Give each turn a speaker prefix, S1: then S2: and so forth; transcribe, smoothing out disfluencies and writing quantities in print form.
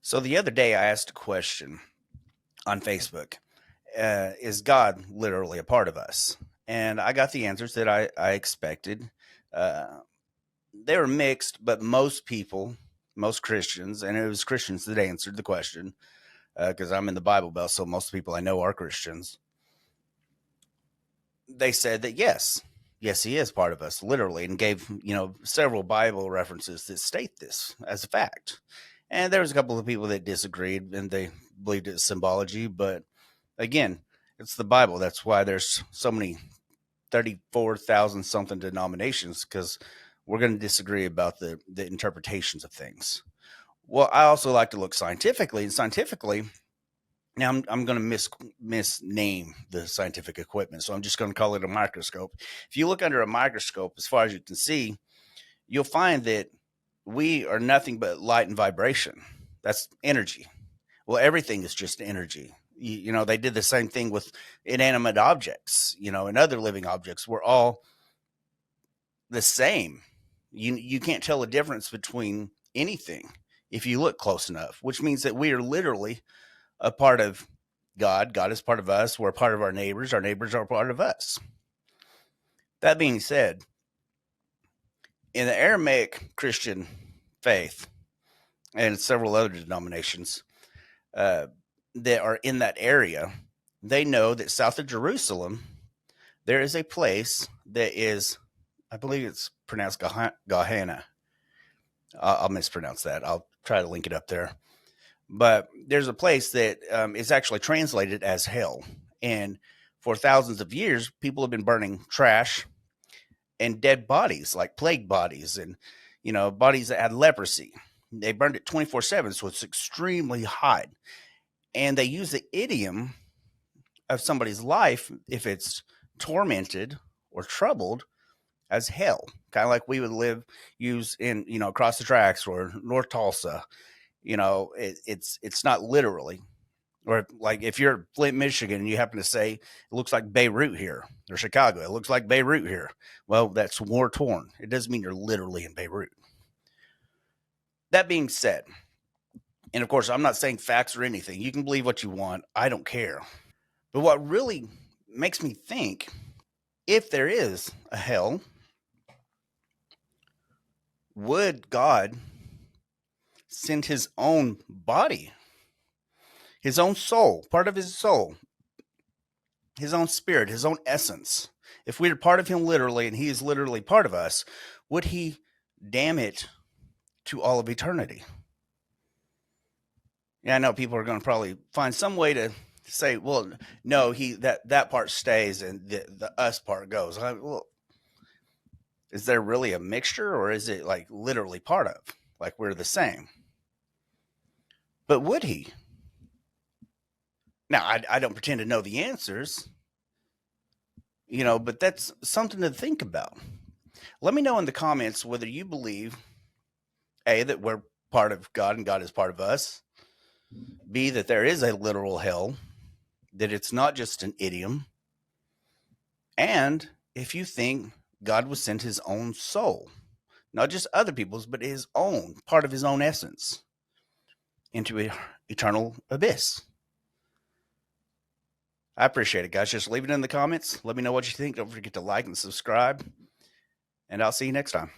S1: So the other day, I asked a question on Facebook. Is God literally a part of us? And I got the answers that I expected. Uh, they were mixed, but most people, most Christians, and it was Christians that answered the question because I'm in the Bible Belt, so most people I know are Christians. They said that yes, he is part of us, literally, and gave several Bible references that state this as a fact. And there was a couple of people that disagreed and they believed it's symbology, but again, it's the Bible. That's why there's so many 34,000 something denominations, because we're going to disagree about the interpretations of things. Well, I also like to look scientifically, and scientifically, now I'm going to misname the scientific equipment, so I'm just going to call it a microscope. If you look under a microscope, as far as you can see, you'll find that we are nothing but light and vibration. That's energy. Well, everything is just energy. They did the same thing with inanimate objects, and other living objects. We're all the same. You can't tell a difference between anything if you look close enough, which means that we are literally a part of God. God is part of us. We're a part of our neighbors. Our neighbors are a part of us. That being said, in the Aramaic Christian faith and several other denominations that are in that area, they know that south of Jerusalem, there is a place that is, I believe it's pronounced Gehenna. I'll mispronounce that. I'll try to link it up there. But there's a place that is actually translated as hell. And for thousands of years, people have been burning trash and dead bodies, like plague bodies and, bodies that had leprosy. They burned it 24/7, so it's extremely hot. And they use the idiom of somebody's life, if it's tormented or troubled, as hell. Kind of like we would use in, across the tracks or North Tulsa. It's not literally. Or like if you're at Flint, Michigan, and you happen to say, it looks like Beirut here, or Chicago, it looks like Beirut here. Well, that's war torn. It doesn't mean you're literally in Beirut. That being said, and of course, I'm not saying facts or anything. You can believe what you want. I don't care. But what really makes me think, if there is a hell, would God send his own body, his own soul, part of his soul, his own spirit, his own essence? If we're part of him literally and he is literally part of us, would he damn it to all of eternity? Yeah, I know people are going to probably find some way to say, well, no, that part stays and the us part goes. Well, is there really a mixture, or is it like literally part of, like we're the same? But would he? Now, I don't pretend to know the answers, but that's something to think about. Let me know in the comments whether you believe, A, that we're part of God and God is part of us, B, that there is a literal hell, that it's not just an idiom, and if you think God would send his own soul, not just other people's, but his own, part of his own essence, into an eternal abyss. I appreciate it, guys. Just leave it in the comments. Let me know what you think. Don't forget to like and subscribe, and I'll see you next time.